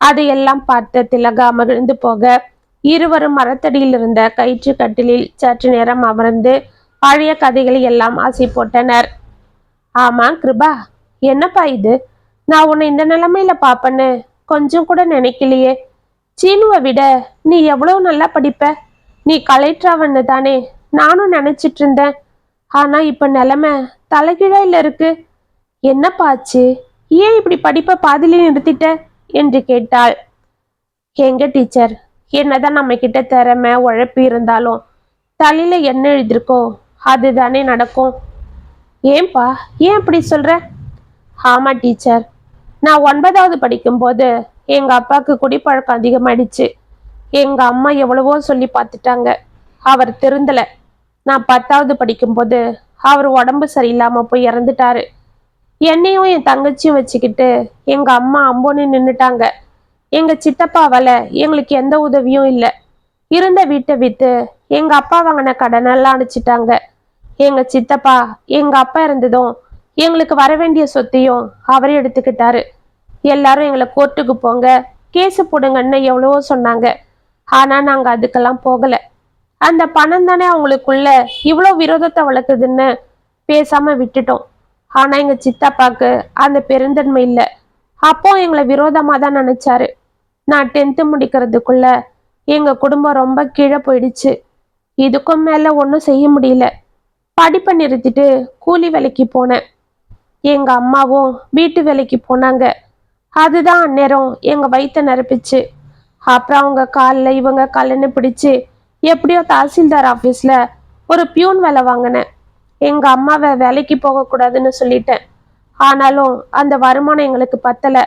அதையெல்லாம் பார்த்த திலகா மகிழ்ந்து போக இருவரும் மரத்தடியில் இருந்த கயிற்று கட்டிலில் சற்று நேரம் அமர்ந்து பழைய கதைகளை எல்லாம் ஆசை போட்டனர். ஆமா கிருபா, என்னப்பா இது? நான் உன்னை இந்த நிலைமையில பாப்பன்னு கொஞ்சம் கூட நினைக்கலையே. சீனுவை விட நீ எவ்வளவு நல்லா படிப்ப. நீ கலெக்டராவன்னு தானே நானும் நினைச்சிட்டு இருந்தேன். ஆனா இப்ப நிலைமை தலைகீழாயில இருக்கு. என்னப்பாச்சு? ஏன் இப்படி படிப்பை பாதியிலே நிறுத்திட்ட என்று கேட்டாள். எங்க டீச்சர், என்னதான் நம்ம கிட்ட திறமை உழைப்பு இருந்தாலும் தலையில என்ன எழுதிருக்கோ அதுதானே நடக்கும். ஏன்பா, ஏன் இப்படி சொல்ற? ஆமா டீச்சர், நான் 9வது படிக்கும்போது எங்க அப்பாவுக்கு குடிப்பழக்கம் அதிகமாயிடுச்சு. எங்க அம்மா எவ்வளவோ சொல்லி பார்த்துட்டாங்க, அவர் திருந்தல. நான் 10வது படிக்கும்போது அவர் உடம்பு சரியில்லாம போய் இறந்துட்டாரு. என்னையும் என் தங்கச்சியும் வச்சுக்கிட்டு எங்க அம்மா அம்போன்னு நின்னுட்டாங்க. எங்க சித்தப்பாவால எங்களுக்கு எந்த உதவியும் இல்லை. இருந்த வீட்டை வித்து எங்க அப்பா வாங்கின கடனெல்லாம் அடிச்சிட்டாங்க. எங்க சித்தப்பா எங்க அப்பா இருந்ததும் எங்களுக்கு வர வேண்டிய சொத்தையும் அவரே எடுத்துக்கிட்டாரு. எல்லாரும் எங்களை கோர்ட்டுக்கு போங்க, கேஸு போடுங்கன்னு எவ்வளவோ சொன்னாங்க. ஆனா நாங்க அதுக்கெல்லாம் போகல. அந்த பணம் தானே அவங்களுக்குள்ள இவ்வளோ விரோதத்தை வளர்க்குதுன்னு பேசாம விட்டுட்டோம். ஆனா எங்க சித்தப்பாக்கு அந்த பெருந்தன்மை இல்லை. அப்போ எங்களை விரோதமா தான் நினைச்சாரு. நான் 10th முடிக்கிறதுக்குள்ள எங்க குடும்பம் ரொம்ப கீழே போயிடுச்சு. இதுக்கும் மேல ஒன்றும் செய்ய முடியல. படிப்பை நிறுத்திட்டு கூலி வேலைக்கு போனேன். எங்க அம்மாவும் வீட்டு வேலைக்கு போனாங்க. அதுதான் அந்நேரம் எங்க வயிற்ற நிரப்பிச்சு. அப்புறம் அவங்க காலில் இவங்க காலன்னு பிடிச்சு எப்படியோ தாசில்தார் ஆஃபீஸில் ஒரு பியூன் வேலை வாங்கினேன். எங்க அம்மாவை வேலைக்கு போகக்கூடாதுன்னு சொல்லிட்டேன். ஆனாலும் அந்த வருமானம் எங்களுக்கு பத்தலை.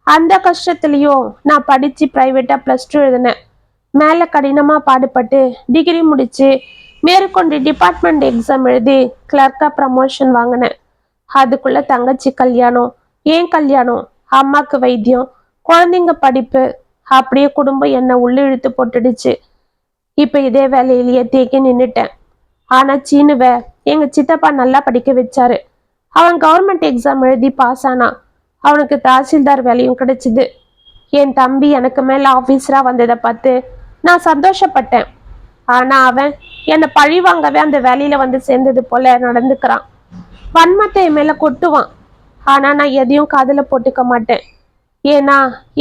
அந்த கஷ்டத்துலேயும் நான் படித்து ப்ரைவேட்டாக +2 எழுதினேன். மேலே கடினமாக பாடுபட்டு டிகிரி முடித்து மேற்கொண்டு டிபார்ட்மெண்ட் எக்ஸாம் எழுதி கிளர்க்காக ப்ரமோஷன் வாங்கினேன். அதுக்குள்ள தங்கச்சி கல்யாணம், ஏன் கல்யாணம், அம்மாவுக்கு வைத்தியம், குழந்தைங்க படிப்பு, அப்படியே குடும்பம் என்னை உள்ளே இழுத்து போட்டுடுச்சு. இப்போ இதே வேலையிலேயே தேக்கி நின்றுட்டேன். ஆனால் சீனுவை எங்கள் சித்தப்பா நல்லா படிக்க வச்சாரு. அவன் கவர்மெண்ட் எக்ஸாம் எழுதி பாஸ் ஆனான். அவனுக்கு தாசில்தார் வேலையும் கிடைச்சிது. என் தம்பி எனக்கு மேலே ஆஃபீஸராக வந்ததை பார்த்து நான் சந்தோஷப்பட்டேன். ஆனால் அவன் என்னை பழி வாங்கவே அந்த வேலையில் வந்து சேர்ந்தது போல நடந்துக்கிறான். வன்மத்தை என் மேலே கொட்டுவான். ஆனால் நான் எதையும் காதில் போட்டுக்க மாட்டேன். ஏன்னா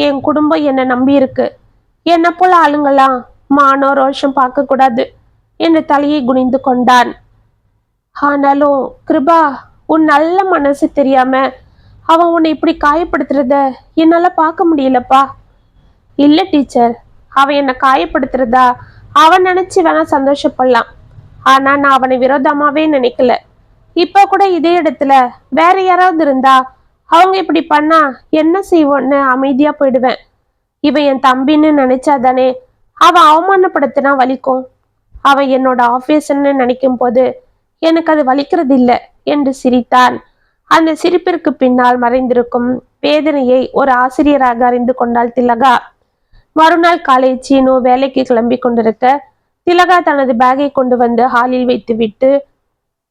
என் குடும்பம் என்னை நம்பி இருக்கு. என்னை போல ஆளுங்களாம் மானோ ரோஷம் பார்க்கக்கூடாது என்று தலையை குனிந்து கொண்டான். ஆனாலும் கிருபா, உன் நல்ல மனசு தெரியாம அவன் உன்னை இப்படி காயப்படுத்துறத என்னால பார்க்க முடியலப்பா. இல்லை டீச்சர், அவன் என்னை காயப்படுத்துறதா அவன் நினைச்சு வேணா சந்தோஷப்படலாம். ஆனா நான் அவனை விரோதமாவே நினைக்கல. இப்ப கூட இதே இடத்துல வேற யாராவது இருந்தா அவங்க இப்படி பண்ணா என்ன செய்வோன்னு அமைதியா போயிடுவேன். இவன் என் தம்பின்னு நினைச்சாதானே அவன் அவமானப்படுத்தினா வலிக்கும். அவன் என்னோட ஆபீஸ்ன்னு நினைக்கும் போது எனக்கு அது வலிக்கிறது இல்லை என்று சிரித்தான். அந்த சிரிப்பிற்கு பின்னால் மறைந்திருக்கும் வேதனையை ஒரு ஆசிரியராக அறிந்து கொண்டாள் திலகா. மறுநாள் காலை சீனு வேலைக்கு கிளம்பி கொண்டிருக்க திலகா தனது பேக்கை கொண்டு வந்து ஹாலில் வைத்து விட்டு,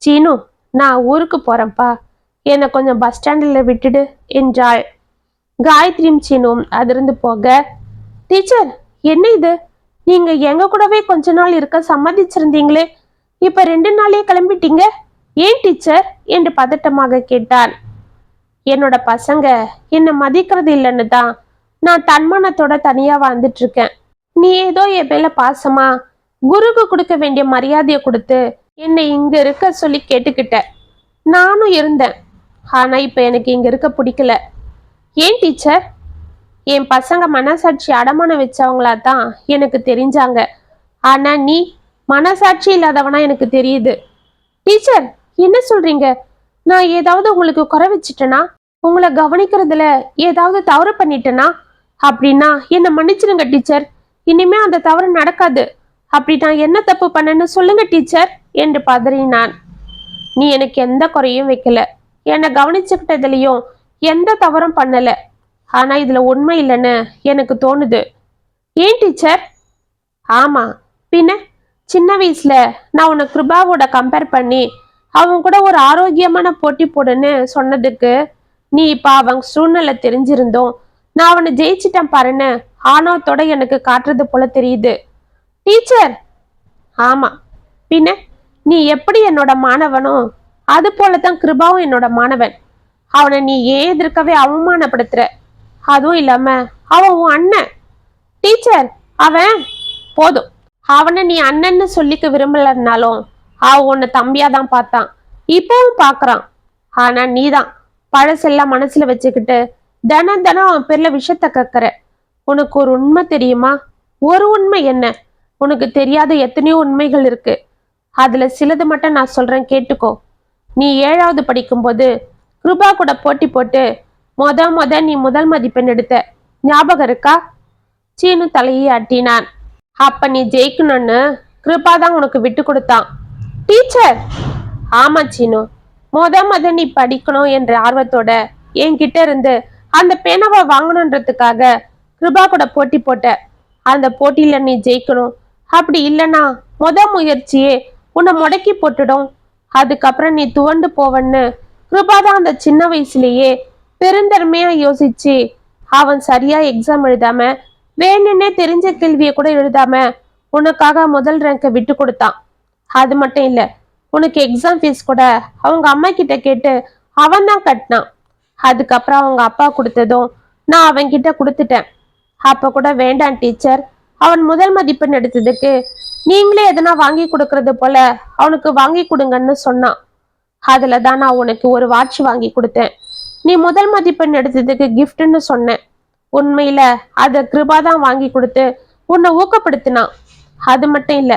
சீனு, நான் ஊருக்கு போறேன்ப்பா, என்னை கொஞ்சம் பஸ் ஸ்டாண்டில் விட்டுடு என்றாள். காயத்ரியும் சீனும் அதிர்ந்து போக, டீச்சர், என்ன இது? நீங்க எங்க கூடவே கொஞ்ச நாள் இருக்க சம்மதிச்சிருந்தீங்களே, இப்ப 2 நாளே கிளம்பிட்டீங்க, ஏன் டீச்சர் என்று பதட்டமாக கேட்டான். என்னோட பசங்க என்னை மதிக்கிறது இல்லைன்னு தான் நான் தன்மானத்தோட தனியா வாழ்ந்துட்டு இருக்கேன். நீ ஏதோ என் மேல பாசமா குருக்கு கொடுக்க வேண்டிய மரியாதையை கொடுத்து என்னை இங்க இருக்க சொல்லி கேட்டுக்கிட்ட. நானும் இருந்தேன். ஆனா இப்ப எனக்கு இங்க இருக்க பிடிக்கல. ஏன் டீச்சர்? என் பசங்க மனசாட்சி அடமானம் வச்சவங்களா தான் எனக்கு தெரிஞ்சாங்க. ஆனா நீ மனசாட்சி இல்லாதவனா எனக்கு தெரியுது. டீச்சர், என்ன சொல்றீங்க? நான் ஏதாவது உங்களுக்கு குறை வச்சுட்டேனா? உங்களை கவனிக்கிறதுல ஏதாவது தவறு பண்ணிட்டேனா? அப்படின்னா என்னை மன்னிச்சிருங்க டீச்சர். இனிமே அந்த தவறு நடக்காது. அப்படி நான் என்ன தப்பு பண்ணேன்னு சொல்லுங்க டீச்சர் என்று பதறினான். நீ எனக்கு எந்த குறையும் வைக்கல. என்னை கவனிச்சுக்கிட்டதுலயும் எந்த தவறும் பண்ணல. ஆனா இதுல உண்மை இல்லைன்னு எனக்கு தோணுது. ஏன் டீச்சர்? ஆமா, பின்ன சின்ன வயசுல நான் உன்னை கிருபாவோட கம்பேர் பண்ணி அவங்க கூட ஒரு ஆரோக்கியமான போட்டி போடுன்னு சொன்னதுக்கு நீ இப்ப அவங்க சூழ்நிலை தெரிஞ்சிருந்தோம் நான் அவனை ஜெயிச்சிட்டேன் பாருன்னு ஆணவத்தோட எனக்கு காட்டுறது போல தெரியுது. டீச்சர். ஆமா, பின்ன நீ எப்படி என்னோட மாணவனோ அது போலதான் கிருபாவும் என்னோட மாணவன். அவனை நீ ஏன் எதிர்க்கவே அவமானப்படுத்துற? அதுவும் இல்லாம அவன் உன் அண்ணன். டீச்சர், அவன் போதும். அவனை நீ அண்ணன்னு சொல்லிக்க விரும்பலன்னாலும் அவன் உன்னை தம்பியா தான் பார்த்தான், இப்பவும் பாக்குறான். ஆனா நீதான் பழசெல்லாம் மனசுல வச்சுக்கிட்டு தினம் தினம் அவன் பேர்ல விஷத்தை கக்கற. உனக்கு ஒரு உண்மை தெரியுமா? ஒரு உண்மை என்ன? உனக்கு தெரியாத எத்தனையோ உண்மைகள் இருக்கு. அதுல சிலது மட்டும் நான் சொல்றேன், கேட்டுக்கோ. நீ 7வது படிக்கும்போது கிருபா கூட போட்டி போட்டு நீ முதல் மதிப்பெண் எடுத்த ஞாபகம் இருக்கா? சீனு தலையை ஆட்டினான். அப்ப நீ ஜெயிக்கணும்னு கிருபா தான் உனக்கு விட்டு கொடுத்தான். டீச்சர். ஆமா சீனு, நீ படிக்கணும் என்ற ஆர்வத்தோட என்கிட்ட இருந்து அந்த பேனாவை வாங்கணுன்றதுக்காக கிருபா கூட போட்டி போட்ட. அந்த போட்டியில நீ ஜெயிக்கணும். அப்படி இல்லைன்னா முயற்சியே உன்னை முடக்கி போட்டுடும். அதுக்கப்புறம் நீ துவண்டு போவன்னு கிருபாதான் அந்த சின்ன வயசுலயே பெருந்தன்மையா யோசிச்சு அவன் சரியா எக்ஸாம் எழுதாம வேணுன்னே தெரிஞ்ச கேள்வியை கூட எழுதாம உனக்காக முதல் ரேங்கை விட்டு கொடுத்தான். அது மட்டும் இல்ல, உனக்கு எக்ஸாம் ஃபீஸ் கூட அவங்க அம்மா கிட்ட கேட்டு அவன் தான் கட்டினான். அதுக்கப்புறம் அவங்க அப்பா கொடுத்ததும் நான் அவன் கிட்ட கொடுத்துட்டேன். அப்ப கூட வேண்டாம் டீச்சர், அவன் முதல் மதிப்பெண் எடுத்ததுக்கு நீங்களே எதனா வாங்கி கொடுக்கறது போல அவனுக்கு வாங்கி கொடுங்கன்னு சொன்னான். அதுலதான் நான் உனக்கு ஒரு வாட்ச் வாங்கி கொடுத்தேன். நீ முதல் மதிப்பெண் எடுத்ததுக்கு கிஃப்ட்னு சொன்னேன். உண்மையில அத கிருபா தான் வாங்கி கொடுத்து உன்னை ஊக்கப்படுத்தினான். அது மட்டும் இல்ல,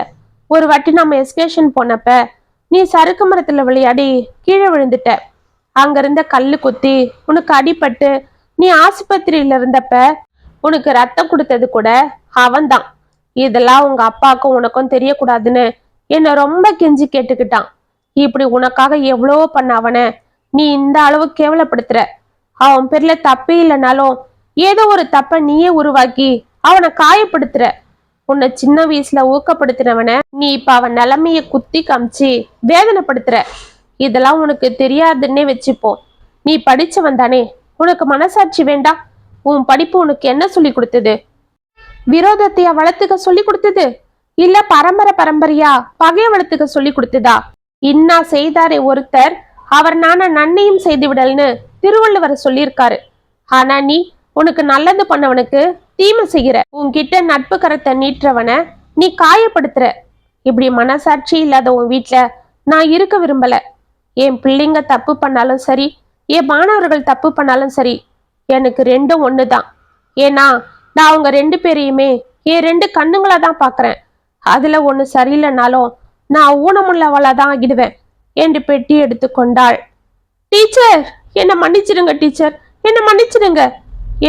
ஒரு வாட்டி நம்ம எஸ்கேஷன் போனப்ப நீ சறுக்கு மரத்துல விளையாடி கீழே விழுந்துட்ட. அங்க இருந்த கல்லு குத்தி உனக்கு அடிபட்டு நீ ஆஸ்பத்திரியில இருந்தப்ப உனக்கு ரத்தம் கொடுத்தது கூட அவன்தான். இதெல்லாம் உங்க அப்பாவுக்கும் உனக்கும் தெரியக்கூடாதுன்னு என்னை ரொம்ப கெஞ்சி கேட்டுக்கிட்டான். இப்படி உனக்காக எவ்வளவோ பண்ண அவனை நீ இந்த அளவு கேவலப்படுத்துற. அவன் பேர்ல தப்பே இல்லைனாலும் ஏதோ ஒரு தப்ப நீயே உருவாக்கி அவனை காயப்படுத்துற. உன்னை சின்ன வயசுல ஊக்கப்படுத்தினவன நீ இப்ப அவன் நிலைமைய குத்தி காமிச்சு வேதனைப்படுத்துற. இதெல்லாம் உனக்கு தெரியாதுன்னே வச்சுப்போம். நீ படிச்சவன் தானே, உனக்கு மனசாட்சி வேண்டாம்? உன் படிப்பு உனக்கு என்ன சொல்லி கொடுத்தது? விரோதத்தைய வளர்த்துக்க சொல்லி கொடுத்தது? இல்ல பரம்பரையா பகைய வளர்த்துக்க சொல்லி கொடுத்ததா? இன்னா செய்தாரே ஒருத்தர், அவர் நான நன்மையும் செய்து விடல்னு திருவள்ளுவர் சொல்லியிருக்காரு. ஆனா நீ உனக்கு நல்லது பண்ணவனுக்கு தீமை செய்கிற. உன்கிட்ட நட்பு கரத்தை நீட்டுறவன நீ காயப்படுத்துற. இப்படி மனசாட்சி இல்லாத உன் வீட்டுல நான் இருக்க விரும்பல. என் பிள்ளைங்க தப்பு பண்ணாலும் சரி, என் மாணவர்கள் தப்பு பண்ணாலும் சரி, எனக்கு ரெண்டும் ஒண்ணுதான். ஏன்னா நான் அவங்க 2 பேரையுமே என் 2 கண்ணுங்களா தான் பாக்குறேன். அதுல ஒண்ணு சரியில்லைனாலும் நான் ஊனமுள்ளவளா தான் ஆகிடுவேன் என்று பெட்டி எடுத்துக்கொண்டாள். டீச்சர், என்ன மன்னிச்சிடுங்க டீச்சர், என்ன மன்னிச்சிடுங்க.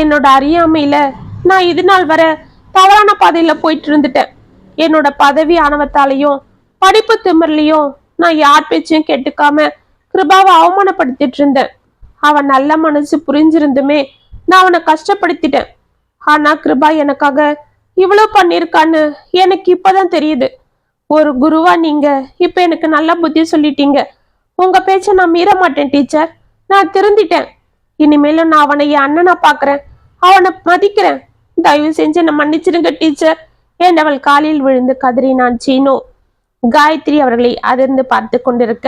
என்னோட அறியாமையில நான் இது நாள் வர தவறான பாதையில போயிட்டு இருந்துட்டேன். என்னோட பதவி ஆணவத்தாலையும் படிப்பு திமிர்லையும் நான் யார் பேச்சையும் கேட்டுக்காம கிருபாவை அவமானப்படுத்திட்டு இருந்தேன். அவன் நல்ல மனசு புரிஞ்சிருந்துமே நான் அவனை கஷ்டப்படுத்திட்டேன். ஆனா கிருபா எனக்காக இவ்வளவு பண்ணிருக்கான்னு எனக்கு இப்பதான் தெரியுது. ஒரு குருவா நீங்க இப்ப எனக்கு நல்ல புத்தி சொல்லிட்டீங்க. உங்க பேச்ச நான் மீற மாட்டேன் டீச்சர். நான் திருந்திட்டேன். இனிமேலும் நான் அவனை என் அண்ணனா பாக்குறேன், அவனை மதிக்கிறேன். தயவு செஞ்சு என்ன மன்னிச்சிருங்க டீச்சர் என்றவள் காலில் விழுந்து கதறினான் சீனு. காயத்ரி அவர்களை அதிர்ந்து பார்த்து கொண்டிருக்க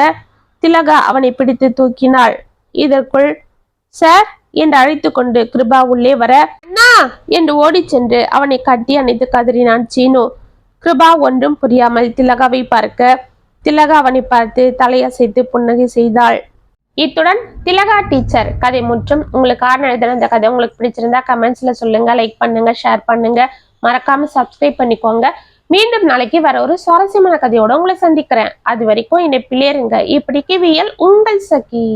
திலகா அவனை பிடித்து தூக்கினாள். இதற்குள் சார் என்று அழைத்து கொண்டு கிருபா உள்ளே வர அண்ணா என்று ஓடி சென்று அவனை கட்டி அணைத்து கதறினான் சீனு. கிருபா ஒன்றும் புரியாமல் திலகாவை பார்க்க திலகா அவனை பார்த்து தலையசைத்து புன்னகை செய்தாள். இத்துடன் திலகா டீச்சர் கதை முற்றும். உங்களுக்கு எழுதின இந்த கதை உங்களுக்கு பிடிச்சிருந்தா கமெண்ட்ஸ்ல சொல்லுங்க, லைக் பண்ணுங்க, ஷேர் பண்ணுங்க, மறக்காம சப்ஸ்கிரைப் பண்ணிக்கோங்க. மீண்டும் நாளைக்கு வர ஒரு சுவாரஸ்யமான கதையோட உங்களை சந்திக்கிறேன். அது வரைக்கும் என்னை பிள்ளைருங்க. இப்படிக்கு வியல் உங்கள் சகி.